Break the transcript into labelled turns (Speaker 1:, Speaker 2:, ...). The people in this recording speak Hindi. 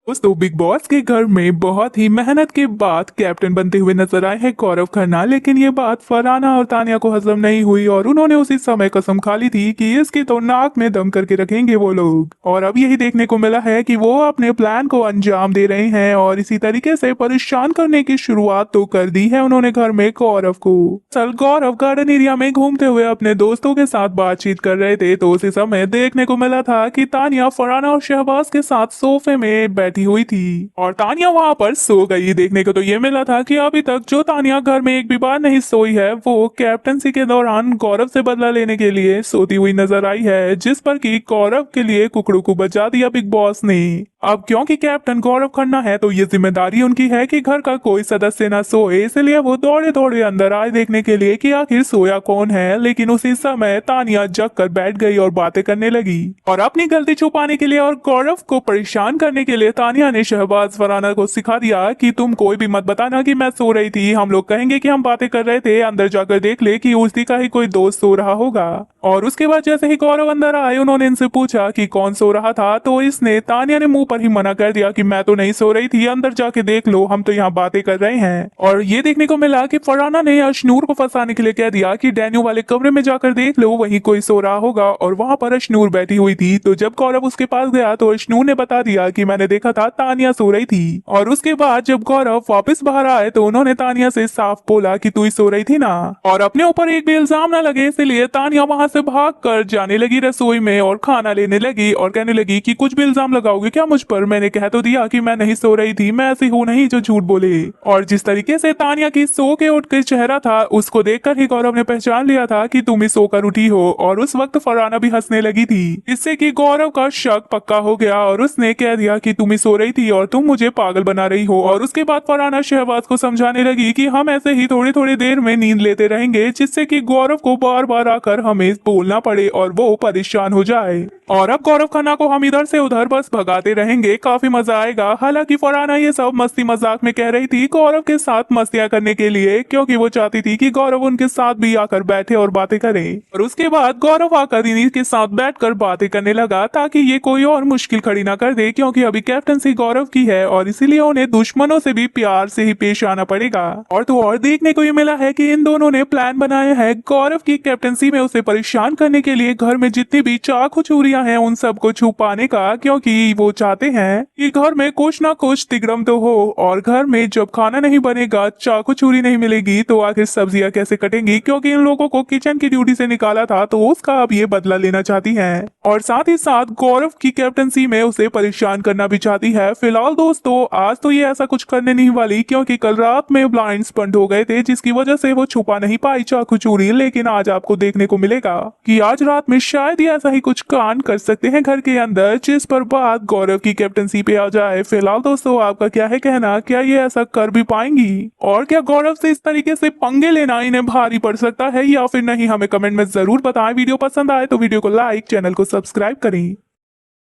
Speaker 1: दोस्तों बिग बॉस के घर में बहुत ही मेहनत के बाद कैप्टन बनते हुए नजर आए हैं गौरव खन्ना। लेकिन ये बात फरहाना और तानिया को हजम नहीं हुई और उन्होंने उसी समय कसम खा ली थी कि इसकी तो नाक में दम करके रखेंगे वो लोग। और अब यही देखने को मिला है कि वो अपने प्लान को अंजाम दे रहे हैं और इसी तरीके से परेशान करने की शुरुआत तो कर दी है उन्होंने घर में गौरव को। चल गौरव गार्डन एरिया में घूमते हुए अपने दोस्तों के साथ बातचीत कर रहे थे तो उसी समय देखने को मिला था कि तानिया फरहाना और शहबाज के साथ सोफे में बैठी हुई थी और तानिया वहां पर सो गई। देखने को तो ये मिला था कि अभी तक जो तानिया घर में एक भी बार नहीं सोई है वो कैप्टनसी के दौरान गौरव से बदला लेने के लिए सोती हुई नजर आई है, जिस पर कि गौरव के लिए कुकड़ू को बचा दिया बिग बॉस ने। अब क्योंकि कैप्टन गौरव खन्ना है तो ये जिम्मेदारी उनकी है कि घर का कोई सदस्य ना सोए, इसलिए वो दौड़े दौड़े अंदर आए देखने के लिए कि आखिर सोया कौन है। लेकिन उसी समय तानिया जग कर बैठ गई और बातें करने लगी और अपनी गलती छुपाने के लिए और गौरव को परेशान करने के लिए तानिया ने शहबाज फरहाना को सिखा दिया कि तुम कोई भी मत बताना कि मैं सो रही थी, हम लोग कहेंगे कि हम बातें कर रहे थे, अंदर जाकर देख ले कि उसी का ही कोई दोस्त सो रहा होगा। और उसके बाद जैसे ही गौरव अंदर आए उन्होंने इनसे पूछा कि कौन सो रहा था तो इसने तानिया ने मुंह पर ही मना कर दिया कि मैं तो नहीं सो रही थी, अंदर जाके देख लो, हम तो यहाँ बातें कर रहे हैं। और ये देखने को मिला कि फरहाना ने अशनूर को फंसाने के लिए कह दिया कि डैनियो वाले कमरे में जाकर देख लो, वहीं कोई सो रहा होगा। और वहां पर अशनूर बैठी हुई थी तो जब गौरव उसके पास गया तो अशनूर ने बता दिया कि मैंने देखा था तानिया सो रही थी। और उसके बाद जब गौरव वापस बाहर आए तो उन्होंने तानिया से साफ बोला कि तू ही सो रही थी ना, और अपने ऊपर एक भी इल्जाम न लगे इसलिए तानिया वहां से भाग कर जाने लगी रसोई में और खाना लेने लगी और कहने लगी कि कुछ भी इल्जाम लगाओगे क्या मुझ पर, मैंने कह तो दिया कि मैं नहीं सो रही थी, मैं ऐसी हूँ नहीं जो झूठ बोले। और जिस तरीके से तानिया की सो के उठ के चेहरा था उसको देखकर ही गौरव ने पहचान लिया था कि तुम ही सोकर उठी हो। और उस वक्त फरहाना भी हंसने लगी थी, इससे कि गौरव का शक पक्का हो गया और उसने कह दिया कि तुम ही सो रही थी और तुम मुझे पागल बना रही हो। और उसके बाद फरहाना शहबाज को समझाने लगी कि हम ऐसे ही थोड़ी थोड़ी देर में नींद लेते रहेंगे जिससे कि गौरव को बार बार आकर हमें बोलना पड़े और वो परेशान हो जाए। और अब गौरव खन्ना को हम इधर से उधर बस भगाते रहेंगे, काफी मजा आएगा। हालांकि फरहाना ये सब मस्ती मजाक में कह रही थी गौरव के साथ मस्तियां करने के लिए, क्योंकि वो चाहती थी कि गौरव उनके साथ भी आकर बैठे और बातें करे। और उसके बाद गौरव आकर इन्हीं के साथ बैठकर बातें करने लगा ताकि ये कोई और मुश्किल खड़ी ना कर दे, क्योंकि अभी कैप्टनसी गौरव की है और इसीलिए उन्हें दुश्मनों से भी प्यार से ही पेश आना पड़ेगा। और तो और देखने को ये मिला है कि इन दोनों ने प्लान बनाया है गौरव की कैप्टनसी में उसे परेशान करने के लिए घर में जितनी भी चाकू चूरियां हैं उन सबको छुपाने का, क्योंकि वो चाहते हैं कि घर में कुछ ना कुछ तिगड़म तो हो। और घर में जब खाना नहीं बनेगा, चाकू चूरी नहीं मिलेगी तो आखिर सब्जियां कैसे कटेंगी, क्योंकि इन लोगों को किचन की ड्यूटी से निकाला था तो उसका अब ये बदला लेना चाहती है। और साथ ही साथ गौरव की कैप्टनसी में उसे परेशान करना भी चाहती है। फिलहाल दोस्तों आज तो ये ऐसा कुछ करने नहीं वाली, क्योंकि कल रात में ब्लाइंड्स बंद हो गए थे जिसकी वजह से वो छुपा नहीं पाई चाकू चूरी। लेकिन आज आपको देखने को मिलेगा कि आज रात में शायद ही ऐसा ही कुछ कांड कर सकते हैं घर के अंदर, जिस पर बात गौरव की कैप्टनसी पे आ जाए। फिलहाल दोस्तों आपका क्या है कहना, क्या ये ऐसा कर भी पाएंगी और क्या गौरव से इस तरीके से पंगे लेना इन्हें भारी पड़ सकता है या फिर नहीं, हमें कमेंट में जरूर बताएं। वीडियो पसंद आए तो वीडियो को लाइक, चैनल को सब्सक्राइब करें।